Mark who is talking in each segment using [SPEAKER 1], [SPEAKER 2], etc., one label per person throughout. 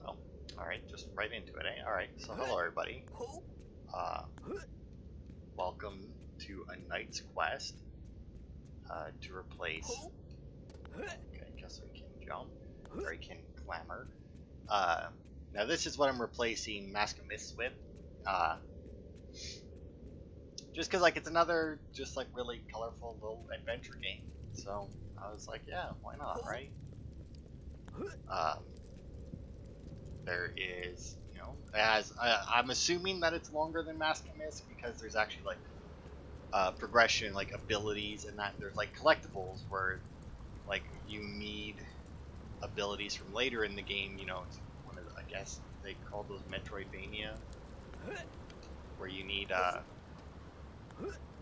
[SPEAKER 1] Oh, alright, just right into it, eh? Alright, so hello everybody. Uh, Welcome to a knight's quest to replace... Okay, guess I can jump, or I can clamber. Now this is what I'm replacing Mask of Myths with. Just because, like, it's another, just, like, really colorful little adventure game. So, I was like, yeah, why not, right? There is, you know, as I'm assuming that it's longer than Mask of Myths because there's actually like progression, like abilities, and that there's like collectibles where like you need abilities from later in the game. You know, it's one of the, I guess they call those Metroidvania, where you need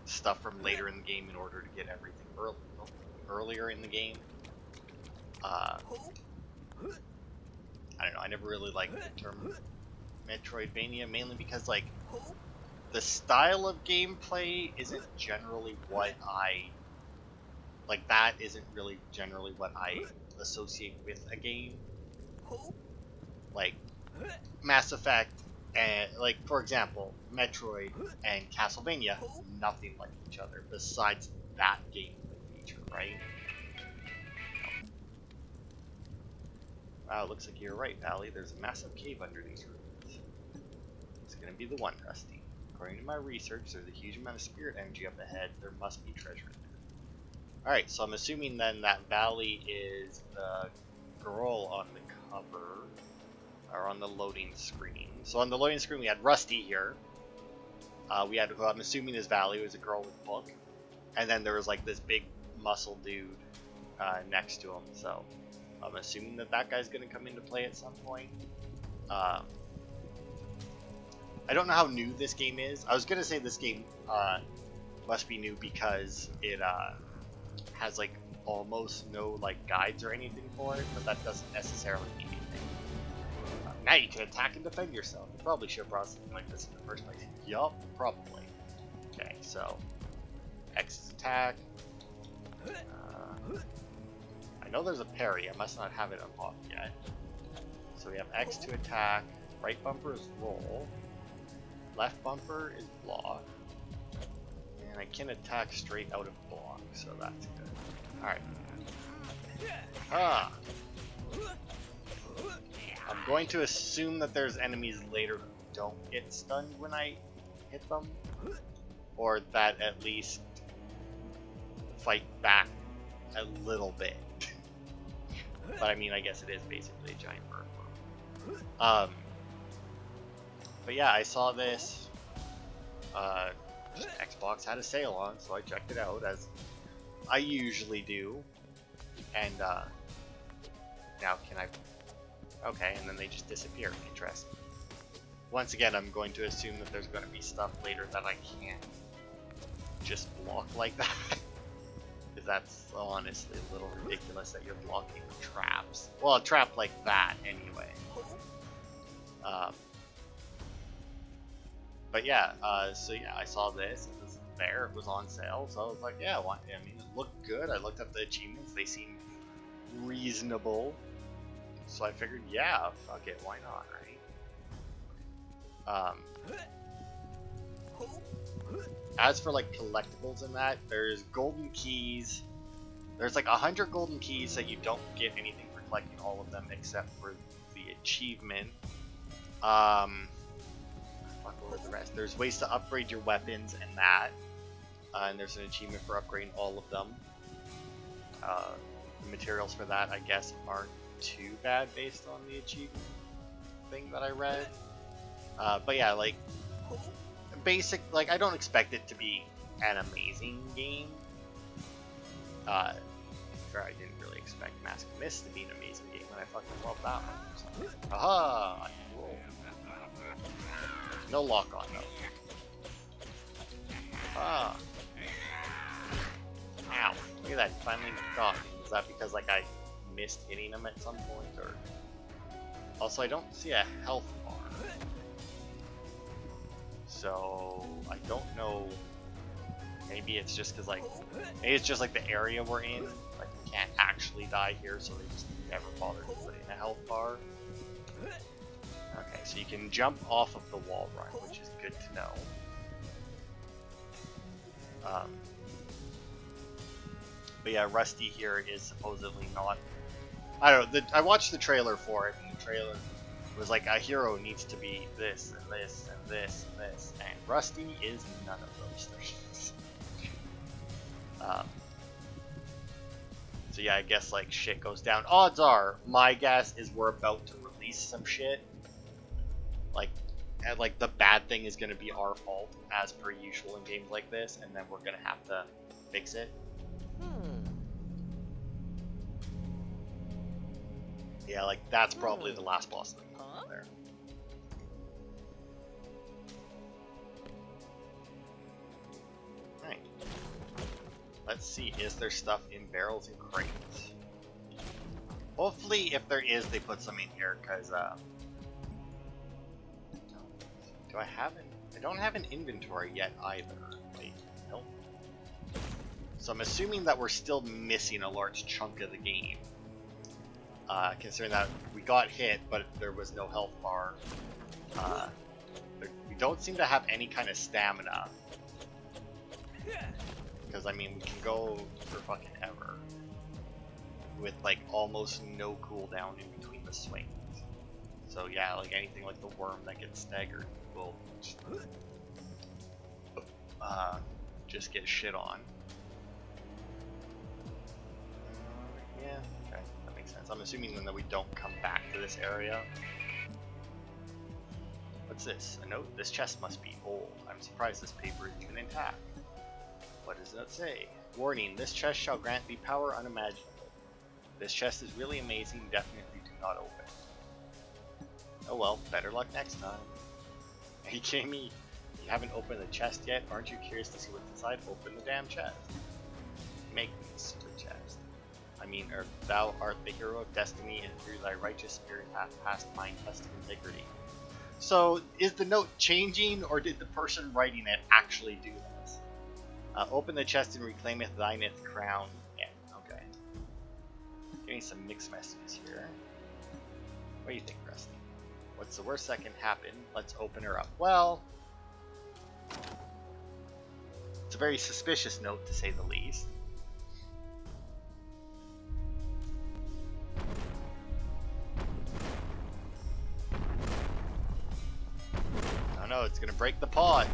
[SPEAKER 1] stuff from later in the game in order to get everything earlier in the game. I don't know. I never really liked the term Metroidvania, mainly because like the style of gameplay isn't generally what I like. That isn't really generally what I associate with a game. Like Mass Effect, and like for example, Metroid and Castlevania, nothing like each other besides that gameplay feature, right? Wow, looks like you're right, Valley. There's a massive cave under these ruins. It's gonna be the one, Rusty. According to my research, there's a huge amount of spirit energy up ahead. There must be treasure in there. Alright, so I'm assuming then that Valley is the girl on the cover, or on the loading screen. So on the loading screen we had Rusty here. We had who I'm assuming is Valley, who is a girl with a book. And then there was like this big muscle dude next to him. So I'm assuming that that guy's going to come into play at some point. I don't know how new this game is. I was going to say this game must be new because it has like almost no like guides or anything for it, but that doesn't necessarily mean anything. Now you can attack and defend yourself. You probably should have brought something like this in the first place. Yup, probably. Okay, so X is attack. I know there's a parry. I must not have it unlocked yet. So we have X to attack. Right bumper is roll. Left bumper is block. And I can attack straight out of block, so that's good. Alright. Ah! I'm going to assume that there's enemies later who don't get stunned when I hit them. Or that at least fight back a little bit. But I mean, I guess it is basically a giant bird. But yeah, I saw this. Xbox had a sale on, so I checked it out as I usually do. And now can I? Okay, and then they just disappear. Interesting. Once again, I'm going to assume that there's going to be stuff later that I can't just block like that. Because that's honestly a little ridiculous that you're blocking traps. Well, a trap like that, anyway. But yeah, so yeah, I saw this. It was there. It was on sale. So I was like, yeah, why? I mean, it looked good. I looked at the achievements. They seemed reasonable. So I figured, yeah, fuck it, why not, right? As for like collectibles in that, there's golden keys. There's like 100 golden keys that you don't get anything for collecting all of them except for the achievement. Fuck over the rest. There's ways to upgrade your weapons and that. And there's an achievement for upgrading all of them. The materials for that, I guess, aren't too bad based on the achievement thing that I read. But yeah, like basic, like I don't expect it to be an amazing game. Fair, I didn't really expect Mask of Myths to be an amazing game, and I fucking love that one. So, aha! Cool. No lock on though. Ah. Ow. Look at that, finally got me. Is that because like I missed hitting him at some point, or also I don't see a health bar, so I don't know. Maybe it's just because like maybe it's just like the area we're in, like we can't actually die here, so they just never bothered to put in a health bar. Okay, so you can jump off of the wall run, which is good to know. But yeah, Rusty here is supposedly not... I don't know, I watched the trailer for it, and the trailer was like, a hero needs to be this, and this, and this, and this, and Rusty is none of those things. So yeah, I guess like shit goes down. Odds are, my guess is we're about to release some shit. Like the bad thing is going to be our fault, as per usual in games like this, and then we're going to have to fix it. Yeah, like that's probably the last boss thing there. Right. Let's see, is there stuff in barrels and crates? Hopefully, if there is, they put some in here, because, do I have it? I don't have an inventory yet either. Wait, nope. So I'm assuming that we're still missing a large chunk of the game. Considering that we got hit, but there was no health bar. We don't seem to have any kind of stamina. Because, I mean, we can go for fucking ever. With, like, almost no cooldown in between the swings. So, yeah, like anything like the worm that gets staggered will just get shit on. Yeah, okay, that makes sense. I'm assuming then that we don't come back to this area. What's this? A note? This chest must be old. I'm surprised this paper is even intact. What does that say? Warning, this chest shall grant thee power unimaginable. This chest is really amazing, definitely do not open. Oh well, better luck next time. Hey Jamie, you haven't opened the chest yet? Aren't you curious to see what's inside? Open the damn chest. Make this the chest. I mean, thou art the hero of destiny, and through thy righteous spirit hath passed mine test of integrity. So, is the note changing, or did the person writing it actually do this? Open the chest and reclaimeth thyneth crown. Yeah, okay. Getting some mixed messages here. What do you think, Rusty? What's the worst that can happen? Let's open her up. Well, it's a very suspicious note, to say the least. Oh no, it's gonna break the pod.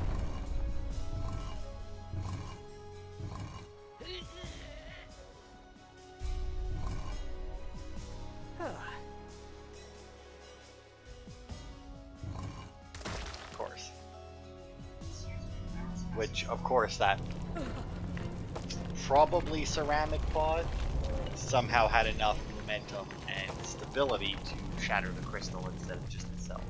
[SPEAKER 1] Of course. Which, of course, that probably ceramic pod somehow had enough momentum and stability to shatter the crystal instead of just itself.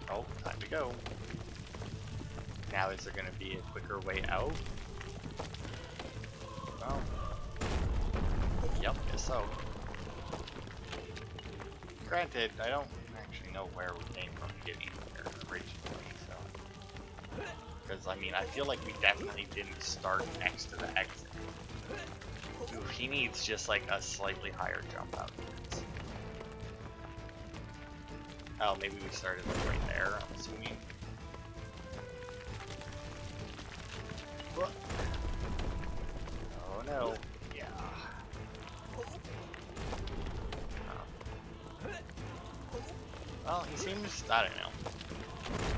[SPEAKER 1] Oh, time to go. Now is there going to be a quicker way out? Well, yep, guess so. Granted, I don't actually know where we came from getting here originally, so... Because, I mean, I feel like we definitely didn't start next to the exit. Ooh, he needs just, like, a slightly higher jump out of this. Oh, maybe we started, like, right there, I'm assuming. What? Oh, no. Yeah. Well, he seems, I don't know.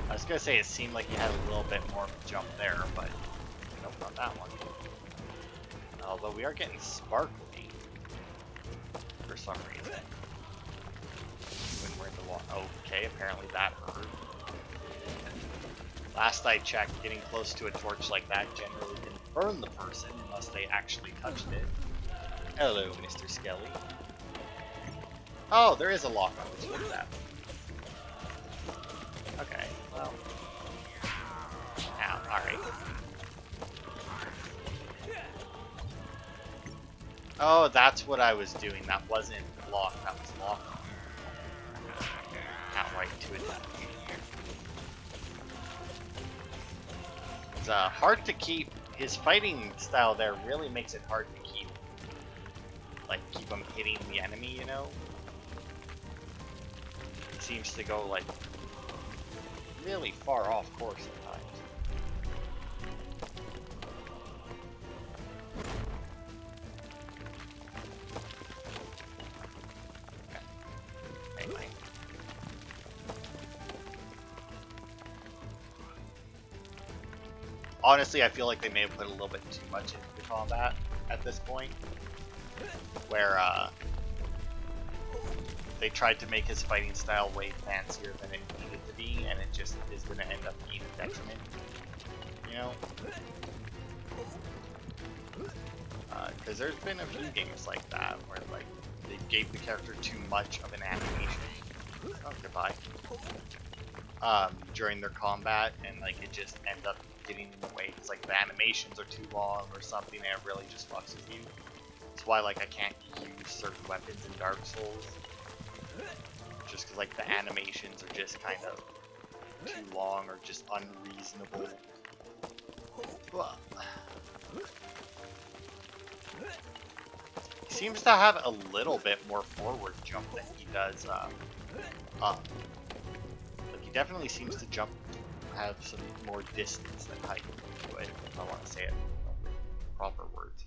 [SPEAKER 1] I was gonna say it seemed like he had a little bit more of a jump there, but nope, not that one. Although we are getting sparkly for some reason. When we're in the wall. Okay, apparently that hurt. Last I checked, getting close to a torch like that generally didn't burn the person unless they actually touched it. Hello, Mr. Skelly. Oh, there is a lock on this. What is that? Okay, well. Ow, alright. Oh, that's what I was doing. That wasn't block, that was lock on. Outright to attack. It's hard to keep. His fighting style there really makes it hard to keep like keep him hitting the enemy, you know? He seems to go like really far off course sometimes. Anyway. Honestly, I feel like they may have put a little bit too much into the combat at this point, where they tried to make his fighting style way fancier than it needed to be, and it just is going to end up being a detriment, you know? Because there's been a few games like that, where like they gave the character too much of an animation. Oh, goodbye. During their combat, and like it just ends up getting in the way because like the animations are too long or something, and it really just fucks with you. That's why like I can't use certain weapons in Dark Souls, just because like the animations are just kind of too long or just unreasonable. He seems to have a little bit more forward jump than he does up. Like he definitely seems to jump, have some more distance than height to it, if I want to say it with proper words.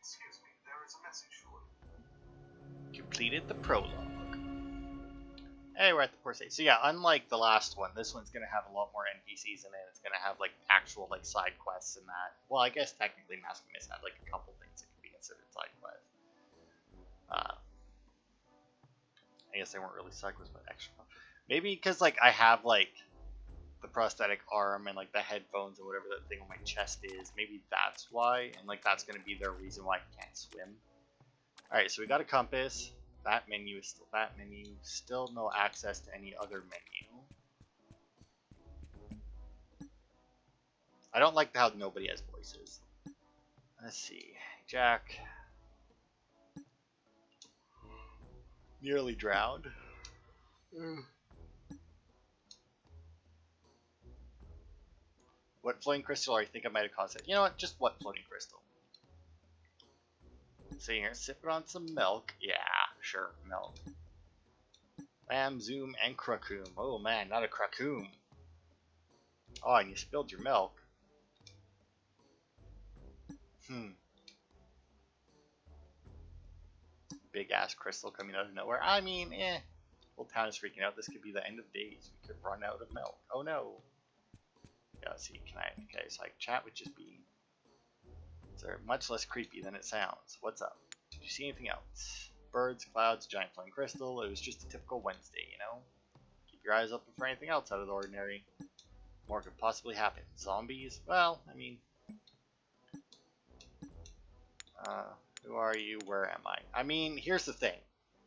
[SPEAKER 2] Excuse me, there is a message for you.
[SPEAKER 1] Completed the prologue. Hey, we're at the port state. So yeah, unlike the last one, this one's gonna have a lot more NPCs in it. It's gonna have like actual like side quests and that. Well, I guess technically Mask of Mist had like a couple things that could be considered side quests. I guess they weren't really side quests, but extra. Maybe because like I have like the prosthetic arm and like the headphones or whatever that thing on my chest is. Maybe that's why, and like that's gonna be their reason why I can't swim. All right, so we got a compass. That menu is still that menu. Still no access to any other menu. I don't like how nobody has voices. Let's see. Jack. Nearly drowned. What floating crystal are you think I might have caused it? You know what? Just what floating crystal? Sitting here, sipping on some milk. Yeah, sure, milk. Lamb, Zoom, and Krakoom. Oh man, not a Krakoom. Oh, and you spilled your milk. Big ass crystal coming out of nowhere. I mean, whole town is freaking out. This could be the end of days. We could run out of milk. Oh no. Yeah, let's see. Can I? Okay, so I can chat with just Bean. They're much less creepy than it sounds. What's up? Did you see anything else? Birds, clouds, giant flying crystal. It was just a typical Wednesday, you know? Keep your eyes open for anything else out of the ordinary. More could possibly happen. Zombies? Well, I mean... who are you? Where am I? I mean, here's the thing.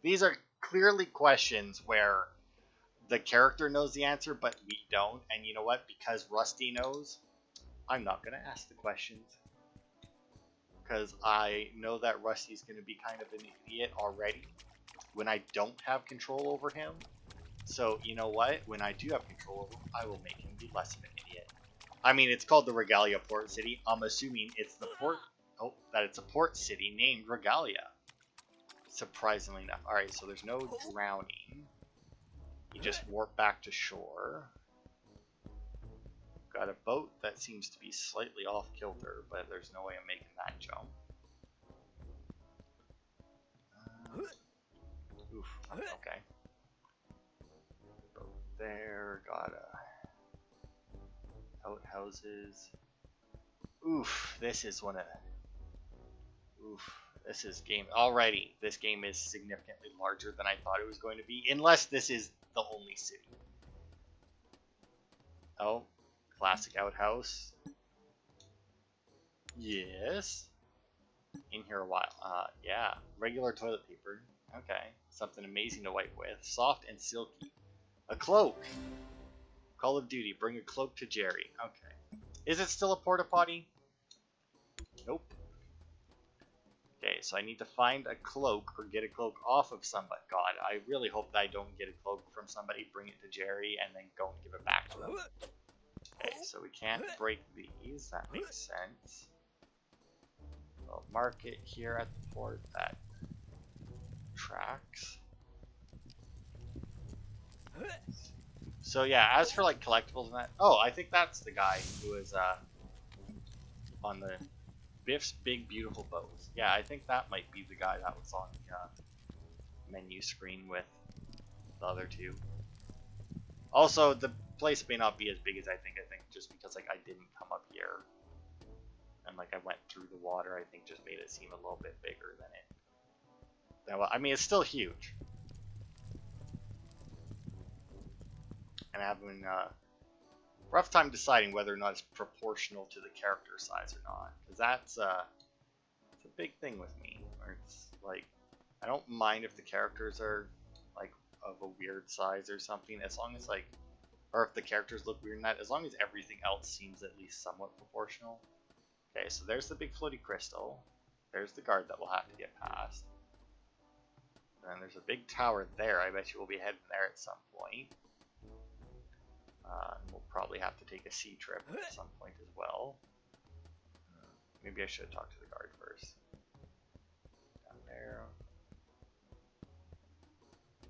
[SPEAKER 1] These are clearly questions where the character knows the answer, but we don't. And you know what? Because Rusty knows, I'm not going to ask the questions. Because I know that Rusty's going to be kind of an idiot already when I don't have control over him. So, you know what? When I do have control over him, I will make him be less of an idiot. I mean, it's called the Regalia Port City. I'm assuming it's the port... Oh, that it's a port city named Regalia. Surprisingly enough. Alright, so there's no drowning. You just warp back to shore. Got a boat that seems to be slightly off kilter, but there's no way I'm making that jump. Oof, okay. Boat there, got outhouses. Oof, this is one of... Oof, this is game already. This game is significantly larger than I thought it was going to be, unless this is the only city. Oh, classic outhouse. Yes. In here a while. Yeah, regular toilet paper. Okay, something amazing to wipe with. Soft and silky. A cloak. Call of Duty. Bring a cloak to Jerry. Okay. Is it still a porta potty? Nope. Okay, so I need to find a cloak or get a cloak off of somebody. God, I really hope that I don't get a cloak from somebody, bring it to Jerry, and then go and give it back to them. Okay, so we can't break these. That makes sense. I'll mark it here at the port. That tracks. So yeah, as for like collectibles and that, oh, I think that's the guy who is on the Biff's Big Beautiful Bows. Yeah, I think that might be the guy that was on the menu screen with the other two. Also, the place may not be as big as I think just because like I didn't come up here and like I went through the water, I think just made it seem a little bit bigger than it. Now, I mean, it's still huge. And having a rough time deciding whether or not it's proportional to the character size or not, because that's it's a big thing with me. Where it's like I don't mind if the characters are like of a weird size or something, as long as like, or if the characters look weird in that, as long as everything else seems at least somewhat proportional. Okay, so there's the big floaty crystal. There's the guard that we'll have to get past. And there's a big tower there. I bet you we'll be heading there at some point. We'll probably have to take a sea trip at some point as well. Maybe I should talk to the guard first. Down there.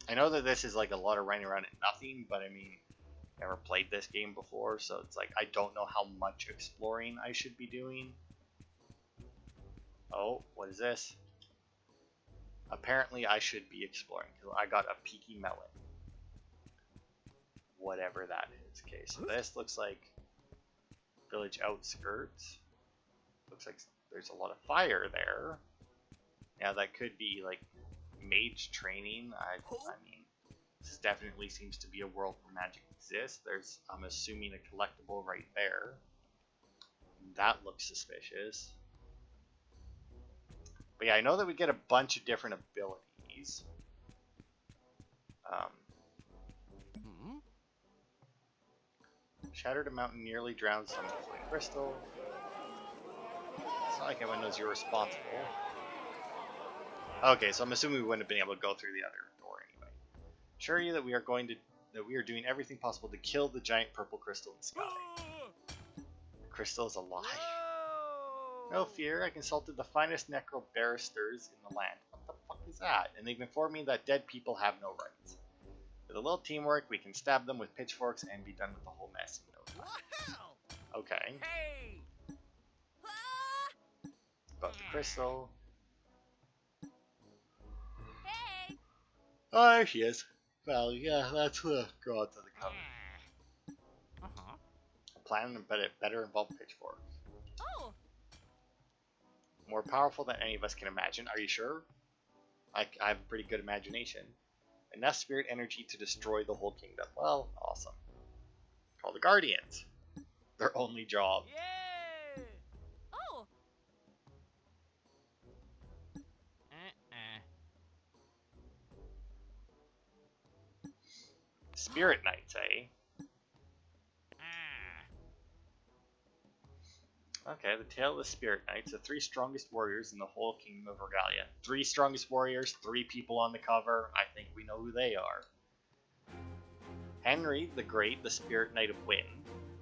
[SPEAKER 1] I know that this is like a lot of running around and nothing, but I mean, never played this game before, so it's like I don't know how much exploring I should be doing. Oh, what is this? Apparently I should be exploring because I got a peaky melon. Whatever that is. Okay, so this looks like village outskirts. Looks like there's a lot of fire there. Yeah, that could be like mage training. I mean, this definitely seems to be a world where magic exists. There's, I'm assuming, a collectible right there. That looks suspicious. But yeah, I know that we get a bunch of different abilities. Shattered a mountain, nearly drowned some floating crystal. It's not like anyone knows you're responsible. Okay, so I'm assuming we wouldn't have been able to go through the other door anyway. Assure you that we are doing everything possible to kill the giant purple crystal in the sky. The crystal is alive. No fear, I consulted the finest necro barristers in the land. What the fuck is that? And they've informed me that dead people have no rights. With a little teamwork, we can stab them with pitchforks and be done with the whole mess in no time. Okay.
[SPEAKER 3] Hey!
[SPEAKER 1] About the crystal.
[SPEAKER 3] Hey!
[SPEAKER 1] Oh, there she is. Well, yeah, that's the gods of the coven. A plan, but it better involve pitchforks.
[SPEAKER 3] Oh!
[SPEAKER 1] More powerful than any of us can imagine. Are you sure? I have a pretty good imagination. Enough spirit energy to destroy the whole kingdom. Well, awesome. Call the Guardians. Their only job.
[SPEAKER 3] Yeah! Oh!
[SPEAKER 1] Spirit Knights, eh? Okay, the tale of the Spirit Knights, the 3 strongest warriors in the whole kingdom of Regalia. 3 strongest warriors, 3 people on the cover. I think we know who they are. Henry the Great, the Spirit Knight of Wind.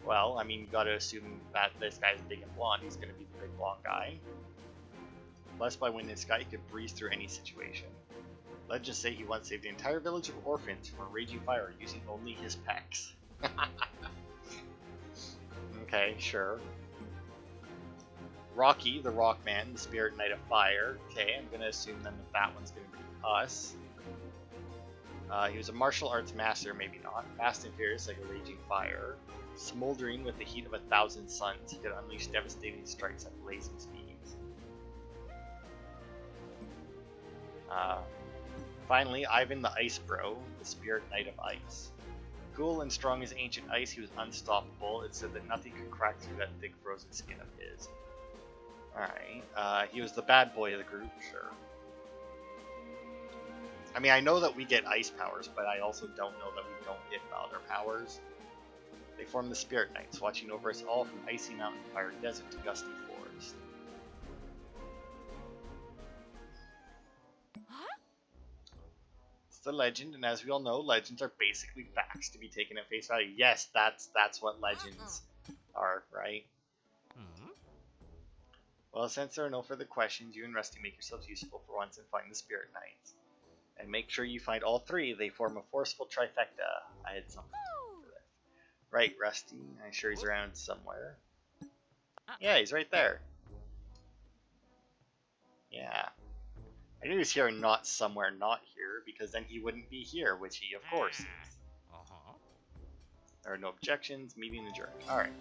[SPEAKER 1] Well, I mean, you gotta assume that this guy's big and blonde. He's gonna be the big blonde guy. Blessed by wind and sky, he could breeze through any situation. Legends say he once saved the entire village of orphans from a raging fire using only his pecs. Okay, sure. Rocky, the Rockman, the Spirit Knight of Fire. Okay, I'm gonna assume then that one's gonna be us. He was a martial arts master, maybe not. Fast and furious like a raging fire. Smoldering with the heat of 1,000 suns, he could unleash devastating strikes at blazing speeds. Finally, Ivan the Ice Bro, the Spirit Knight of Ice. Cool and strong as ancient ice, he was unstoppable. It said that nothing could crack through that thick frozen skin of his. Alright, he was the bad boy of the group, sure. I mean, I know that we get ice powers, but I also don't know that we don't get other powers. They form the Spirit Knights, watching over us all from Icy Mountain, Fiery Desert to Gusty Forest.
[SPEAKER 3] Huh?
[SPEAKER 1] It's the legend, and as we all know, legends are basically facts to be taken at face value. Yes, that's what legends are, right? Well, since there are no further questions, you and Rusty make yourselves useful for once and find the Spirit Knights. And make sure you find all three. They form a forceful trifecta. I had something for this. Right, Rusty. I'm sure he's around somewhere. Yeah, he's right there. Yeah. I knew he was here and not somewhere not here, because then he wouldn't be here, which he, of course, is. There are no objections. Meeting adjourned. Alright.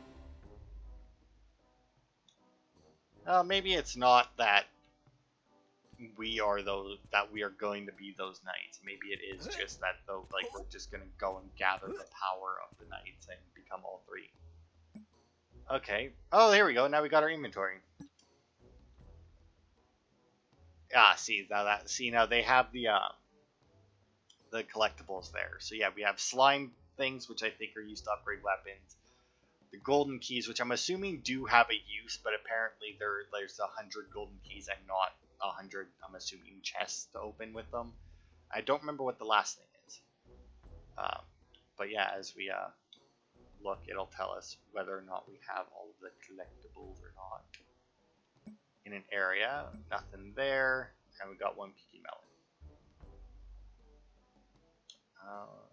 [SPEAKER 1] Maybe it's not that we are going to be those knights. Maybe it is just that though, like, we're just gonna go and gather the power of the knights and become all three. Okay. Oh, here we go. Now we got our inventory. Ah, see now they have the collectibles there. So yeah, we have slime things, which I think are used to upgrade weapons. The golden keys, which I'm assuming do have a use, but apparently there's 100 golden keys and not 100, I'm assuming, chests to open with them. I don't remember what the last thing is. But yeah, as we look, it'll tell us whether or not we have all of the collectibles or not. In an area, nothing there, and we got one Peaky Melon.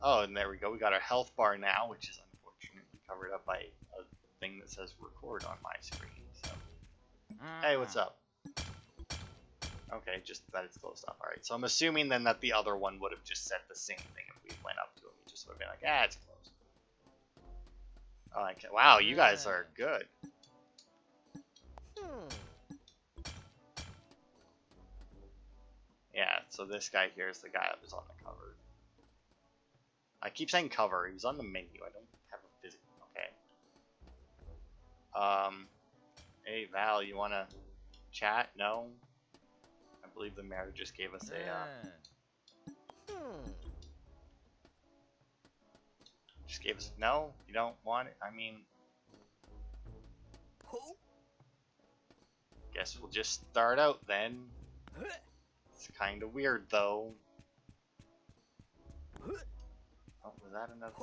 [SPEAKER 1] Oh, and there we go. We got our health bar now, which is unfortunately covered up by a thing that says record on my screen. So, hey, what's up? Okay, just that it's closed off. Alright, so I'm assuming then that the other one would have just said the same thing if we went up to him. We just would have been like, ah, it's closed. Oh, okay. Wow, you guys are good. Yeah, so this guy here is the guy that was on the cover. I keep saying cover. He was on the menu. I don't have a physical. Okay. Hey Val, you wanna chat? No. I believe the mayor just gave us a. Just gave us. No, you don't want it. I mean. Guess we'll just start out then. It's kind of weird though. Oh, was that another?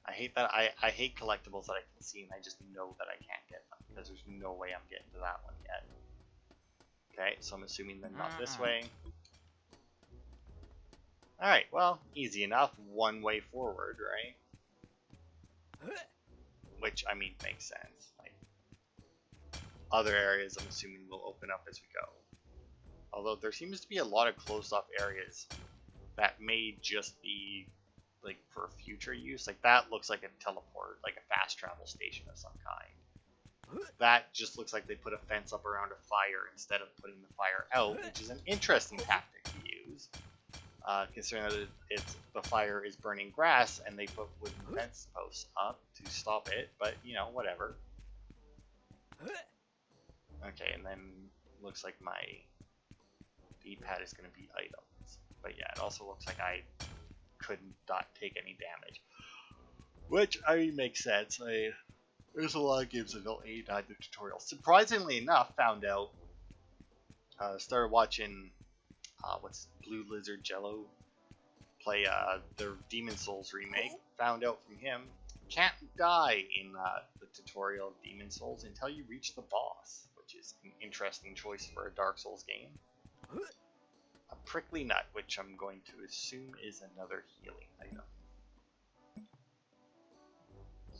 [SPEAKER 1] I hate that. I hate collectibles that I can see and I just know that I can't get them because there's no way I'm getting to that one yet. Okay, so I'm assuming then not this way. Alright, well, easy enough. One way forward, right? Which, I mean, makes sense. Like, other areas I'm assuming will open up as we go. Although there seems to be a lot of closed off areas that may just be like for future use. Like that looks like a teleport, like a fast travel station of some kind. That just looks like they put a fence up around a fire instead of putting the fire out, which is an interesting tactic to use. Considering that the fire is burning grass and they put wooden fence posts up to stop it, but you know, whatever. Okay, and then looks like my D-pad is going to be items. But yeah, it also looks like I could not take any damage. Which, I mean, makes sense. There's a lot of games that don't aid the tutorial. Surprisingly enough, found out, started watching, what's Blue Lizard Jello play the Demon Souls remake. Found out from him, can't die in the tutorial of Demon Souls until you reach the boss, which is an interesting choice for a Dark Souls game. A prickly nut, which I'm going to assume is another healing item.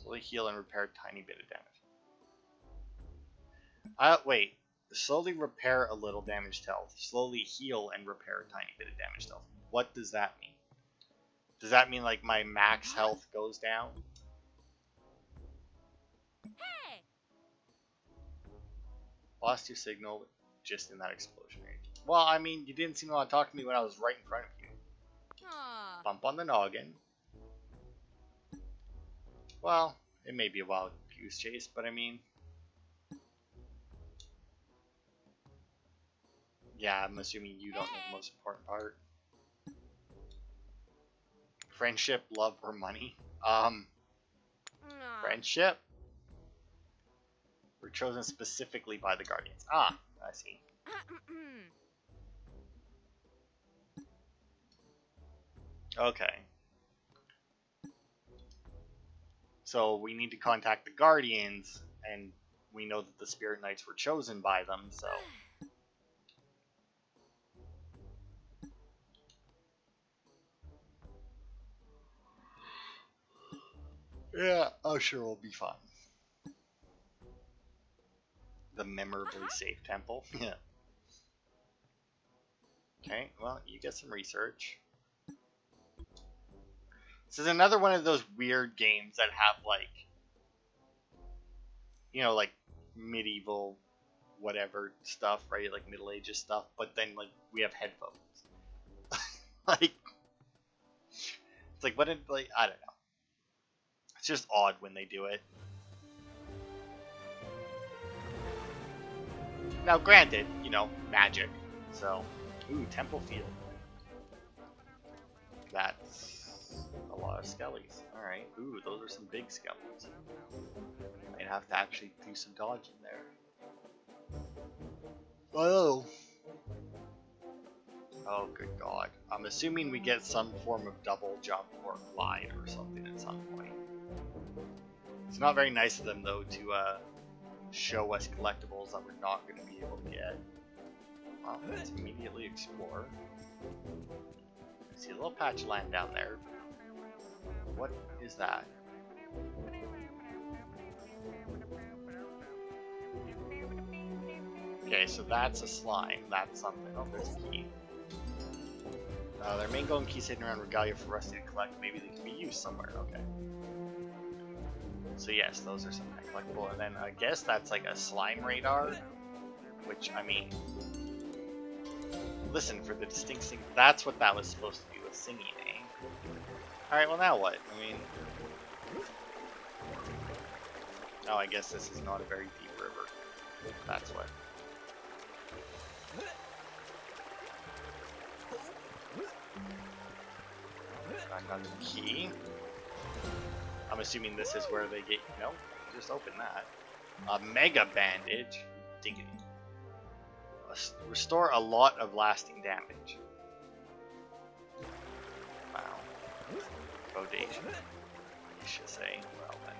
[SPEAKER 1] Slowly heal and repair a tiny bit of damage. Wait. Slowly repair a little damaged health. Slowly heal and repair a tiny bit of damaged health. What does that mean? Does that mean like my max health goes down?
[SPEAKER 3] Hey!
[SPEAKER 1] Lost your signal. just in that explosion area. Well, I mean, you didn't seem to want to talk to me when I was right in front of you.
[SPEAKER 3] Aw.
[SPEAKER 1] Bump on the noggin. Well, it may be a wild goose chase, but I mean... Yeah, I'm assuming you don't know the most important part. Friendship, love, or money?
[SPEAKER 3] Aw.
[SPEAKER 1] Friendship? We're chosen specifically by the Guardians. Ah, I see. Okay. So we need to contact the Guardians, and we know that the Spirit Knights were chosen by them, so... Yeah, oh sure, we'll be fine. The memorably safe temple. Yeah. Okay, well, you get some research. This is another one of those weird games that have, like, you know, like, medieval whatever stuff, right? Like, Middle Ages stuff, but then, like, we have headphones. Like, it's like, what did, like, I don't know. It's just odd when they do it. Now, granted, you know, magic, so... Ooh, Temple Field. That's a lot of skellies. Alright. Ooh, those are some big skellies. I'd have to actually do some dodging there. Oh. Oh, good god. I'm assuming we get some form of double jump or glide or something at some point. It's not very nice of them, though, to show us collectibles that we're not going to be able to get. Well, let's immediately explore. I see a little patch of land down there. What is that? Okay, so that's a slime. That's something. Oh, there's a key. There are main golden keys hidden around Regalia for Rusty to collect. Maybe they can be used somewhere. Okay. So yes, those are something collectible. And then I guess that's like a slime radar. Which, I mean... Listen, for the distinct sing, that's what that was supposed to do with singing, eh? Alright, well now what? I mean... Oh, I guess this is not a very deep river. That's what. Another key. I'm assuming this is where they get... No, just open that. A mega bandage. Diggity. Restore a lot of lasting damage. Wow. Bodacious. I should say. Well then.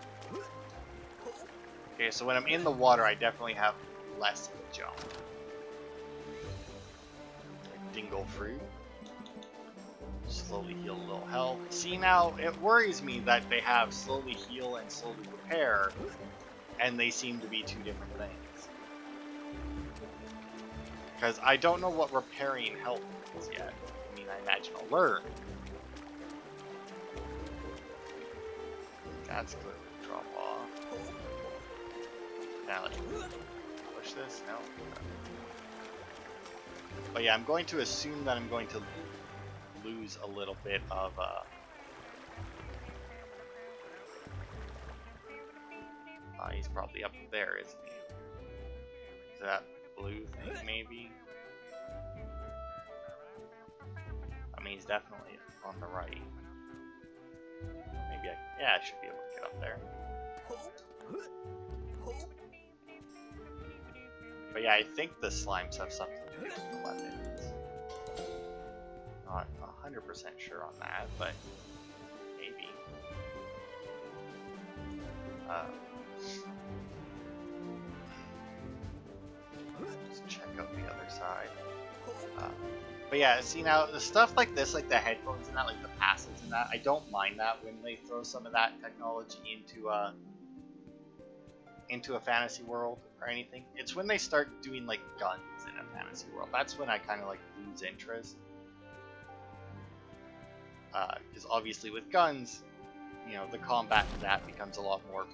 [SPEAKER 1] Okay, so when I'm in the water, I definitely have less of a jump. Dingle fruit. Slowly heal a little health. See, now it worries me that they have slowly heal and slowly repair, and they seem to be two different things. Because I don't know what repairing health is yet. I mean, I imagine I'll learn. That's clearly a drop off. Now let's push this. No. But yeah, I'm going to assume that I'm going to lose a little bit of he's probably up there, isn't he? Is that blue thing maybe? I mean, he's definitely on the right. Maybe I should be able to get up there. But yeah, I think the slimes have something to do with the weapons. Not 100% sure on that, but maybe. Let's check out the other side. But yeah, see now, the stuff like this, like the headphones and that, like the passives and that, I don't mind that when they throw some of that technology into a fantasy world or anything. It's when they start doing like guns in a fantasy world. That's when I kind of like lose interest. Because obviously with guns, you know, the combat in that becomes a lot more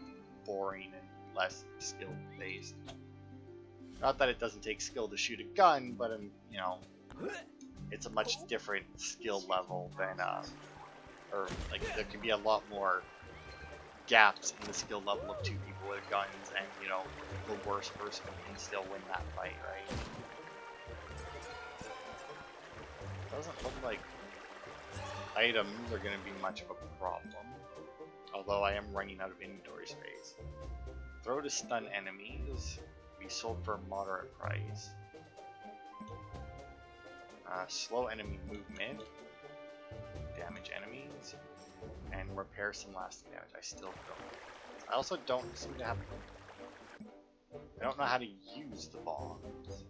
[SPEAKER 1] boring and less skill based. Not that it doesn't take skill to shoot a gun, but you know, it's a much different skill level than or like there can be a lot more gaps in the skill level of two people with guns, and you know, the worst person can still win that fight, right? Doesn't look like items are going to be much of a problem, although I am running out of inventory space. Throw to stun enemies, be sold for a moderate price. Slow enemy movement, damage enemies, and repair some lasting damage. I still don't. I also don't seem to have. I don't know how to use the bombs.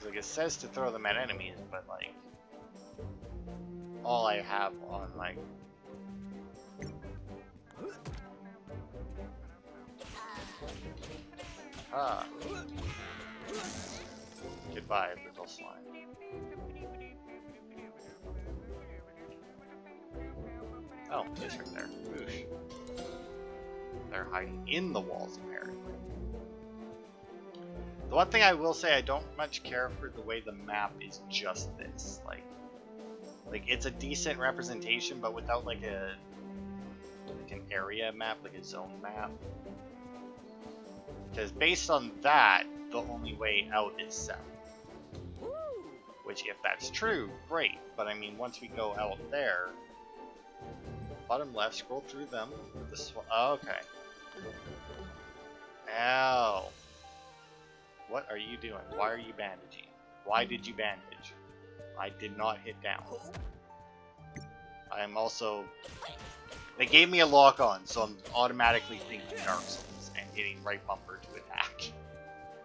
[SPEAKER 1] Like it says to throw them at enemies, but like all I have on like goodbye, little slime. Oh, it's right there. Whoosh. They're hiding in the walls apparently. The one thing I will say, I don't much care for the way the map is just this. Like it's a decent representation, but without like an area map, like a zone map. Because based on that, the only way out is south. Which, if that's true, great. But I mean, once we go out there, bottom left, scroll through them. Oh, okay. Ow. What are you doing? Why are you bandaging? Why did you bandage? I did not hit down. I am also... They gave me a lock on, so I'm automatically thinking Dark Souls and hitting right bumper to attack.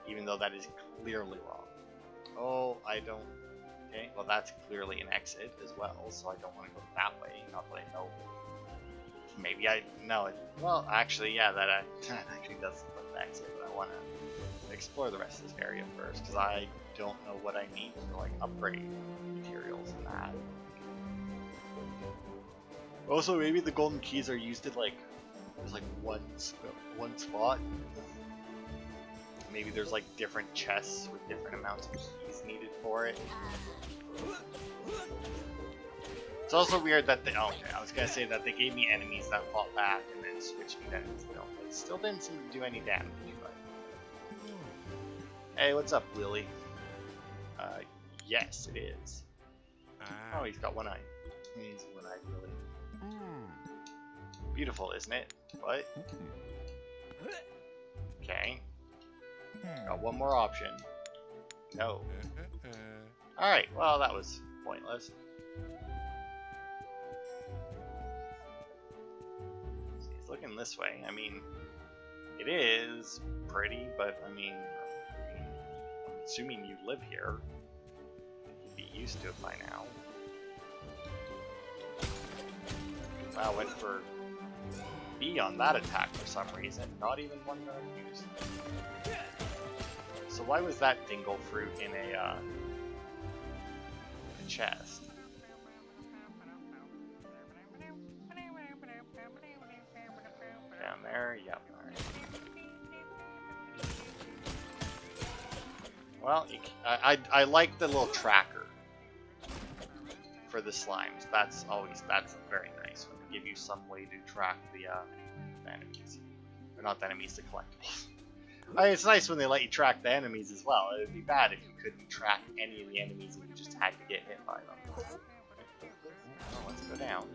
[SPEAKER 1] Even though that is clearly wrong. Oh, I don't... Okay, well that's clearly an exit as well, so I don't want to go that way. Not that I know. Maybe I... No, well, actually, yeah, that actually does look like an exit, but I want to explore the rest of this area first, because I don't know what I need to like upgrade materials and that. Also, maybe the golden keys are used at like there's like one spot. Maybe there's like different chests with different amounts of keys needed for it. It's also weird that they. Oh, okay, I was gonna say that they gave me enemies that fought back and then switched me to enemies that don't. It still didn't seem to do any damage. Hey, what's up, Willie? Yes, it is. Oh, he's got one eye. He's one-eyed Willie. Beautiful, isn't it? What? Okay. Got one more option. No. Alright, well, that was pointless. He's looking this way. I mean, it is pretty, but I mean... Assuming you live here, you'd be used to it by now. Wow, went for B on that attack for some reason. Not even one that I used. So why was that dingle fruit in a chest? Down there, yep. Well, I like the little tracker for the slimes. That's very nice when they give you some way to track the enemies, or not the enemies, the collectibles. I mean, it's nice when they let you track the enemies as well. It'd be bad if you couldn't track any of the enemies and you just had to get hit by them. Oh, let's go down.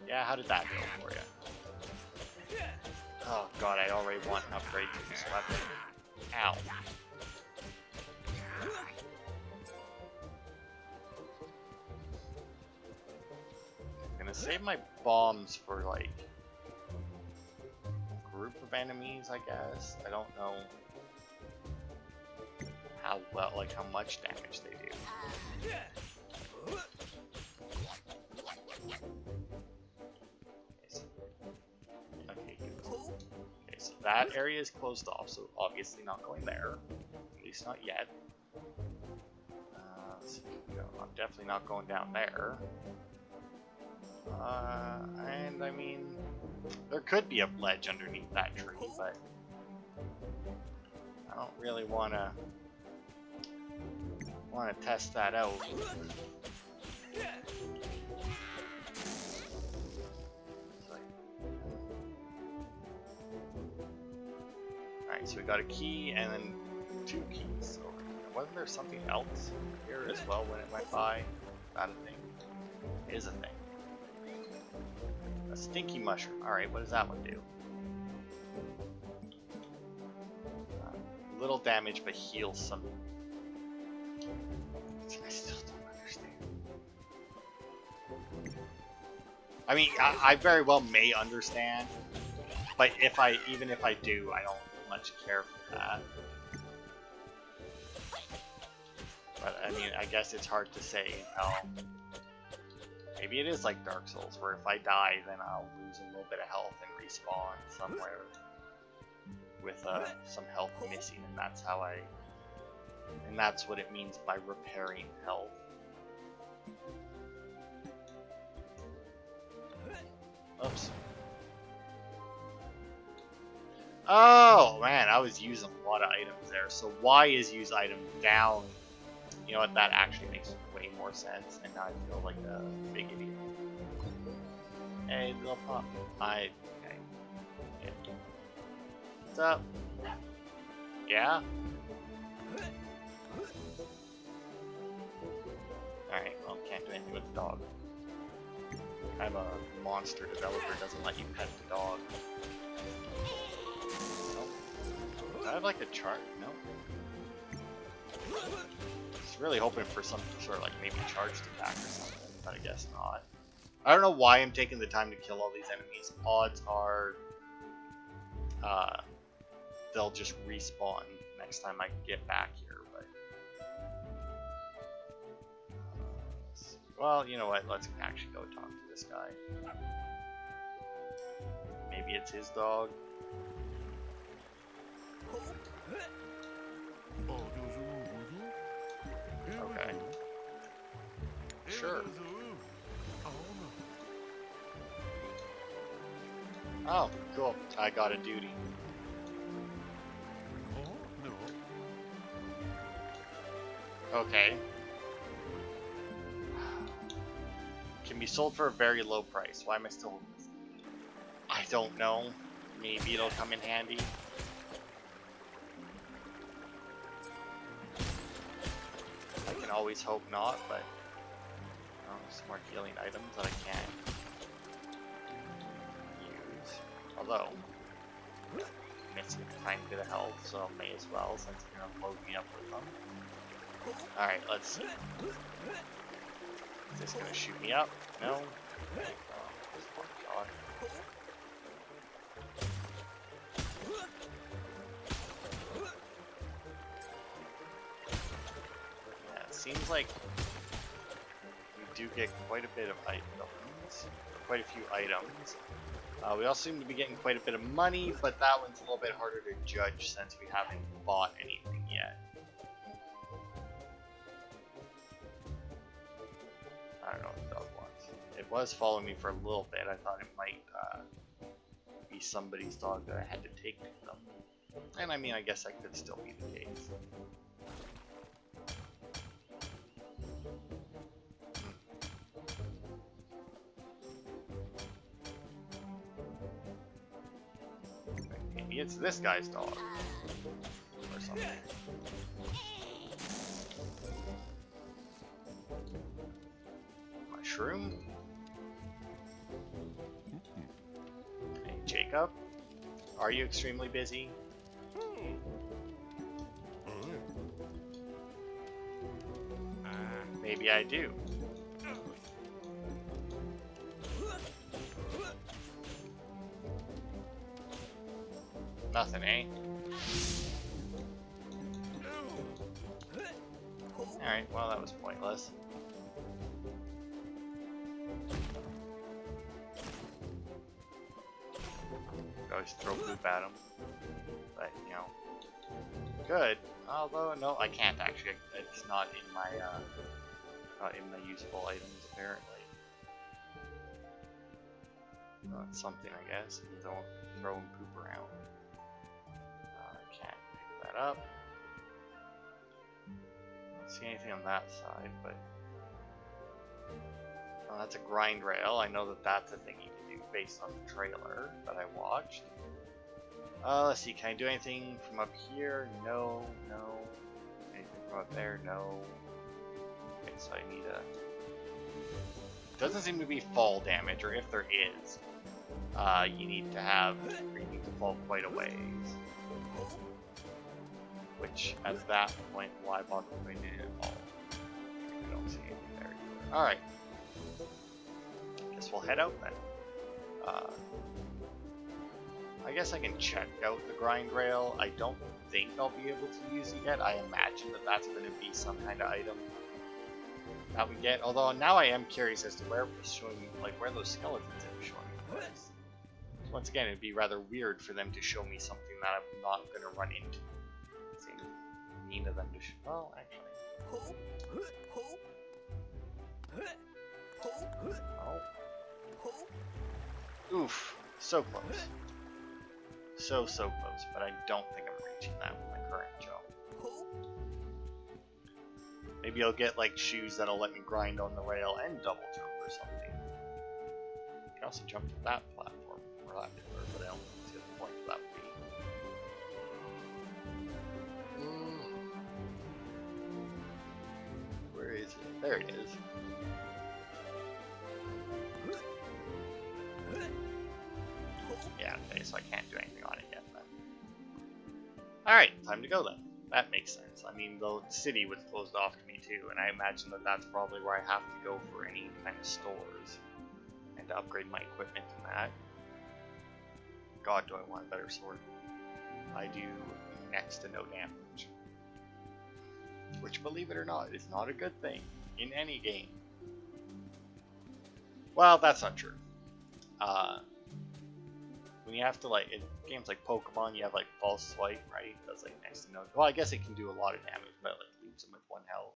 [SPEAKER 1] Yeah, how did that go for you? Oh god, I already want an upgrade to this weapon. Ow. I'm gonna save my bombs for like a group of enemies, I guess. I don't know how well, like how much damage they do. Okay, so that area is closed off, so obviously not going there. At least not yet. So I'm definitely not going down there. And I mean, there could be a ledge underneath that tree, but I don't really wanna test that out. Alright, so we got a key and then 2 keys. So wasn't there something else here as well when it went by? Not a thing. It is a thing. A stinky mushroom. Alright, what does that one do? Little damage but heals some. I still don't understand. I mean, I very well may understand, but even if I do, I don't much care for that. But I mean, I guess it's hard to say how. Maybe it is like Dark Souls, where if I die, then I'll lose a little bit of health and respawn somewhere with some health missing, and that's how and that's what it means by repairing health. Oops. Oh man, I was using a lot of items there. So why is use item down? You know what? That actually makes way more sense, and now I feel like a big idiot. Hey, little pup. Okay. Yeah. What's up? Yeah? Alright, well, can't do anything with the dog. I'm a monster developer, doesn't let you pet the dog. Nope. Do I have like a chart? No. Just really hoping for some sort of like maybe charged attack or something, but I guess not. I don't know why I'm taking the time to kill all these enemies. Odds are they'll just respawn next time I get back here, but well, you know what, let's actually go talk to this guy. Maybe it's his dog. Okay. Sure. Oh, cool. I got a duty. Okay. Can be sold for a very low price. Why am I still... I don't know. Maybe it'll come in handy. I can always hope not, but... Oh, some more healing items that I can't use. Although... missing a tiny bit of health, so may as well since you're gonna load me up with them. Alright, let's see. Is this gonna shoot me up? No? Oh god. Yeah, it seems like we do get quite a bit of items, quite a few items. We also seem to be getting quite a bit of money, but that one's a little bit harder to judge since we haven't bought anything yet. I don't know what the dog wants. It was following me for a little bit. I thought it might be somebody's dog that I had to take to them. And I mean, I guess that could still be the case. Maybe it's this guy's dog. Or something. Mushroom? Hey, Jacob? Are you extremely busy? Maybe I do. Nothing, eh? Alright, well that was pointless. Always throw poop at him. But, you know. Good. Although, no, I can't actually. It's not in my useful items, apparently. Well, that's something, I guess. Don't throw and poop around. Can't pick that up. Don't see anything on that side, but... Oh, that's a grind rail. I know that that's a thing you can do based on the trailer that I watched. Let's see, can I do anything from up here? No, no. Anything from up there? No. Okay, so I need a... Doesn't seem to be fall damage, or if there is, you need to have, or you need to fall quite a ways. Which, at that point, why bother going in at all? I don't see anything there either. Alright. Guess we'll head out then. I guess I can check out the grind rail. I don't think I'll be able to use it yet. I imagine that that's going to be some kind of item that we get. Although now I am curious as to where it's showing me, like where those skeletons are showing me. So once again, it'd be rather weird for them to show me something that I'm not going to run into. Seems mean of them to well, actually. Oh. Oof. So close. So close, but I don't think I'm reaching that with my current jump. Maybe I'll get like shoes that'll let me grind on the rail and double jump or something. I can also jump to that platform or that pillar, but I don't see the point of that would be. Where is it? There it is. Yeah, okay, so I can't do anything on it yet then. Alright, time to go then. That makes sense. I mean, the city was closed off to me too, and I imagine that that's probably where I have to go for any kind of stores and to upgrade my equipment and that. God, do I want a better sword. I do next to no damage. Which, believe it or not, is not a good thing in any game. Well, that's not true. When you have to, like, in games like Pokemon, you have, like, False Swipe, right? That's, like, next to no... Well, I guess it can do a lot of damage, but, like, leaves them with 1 health.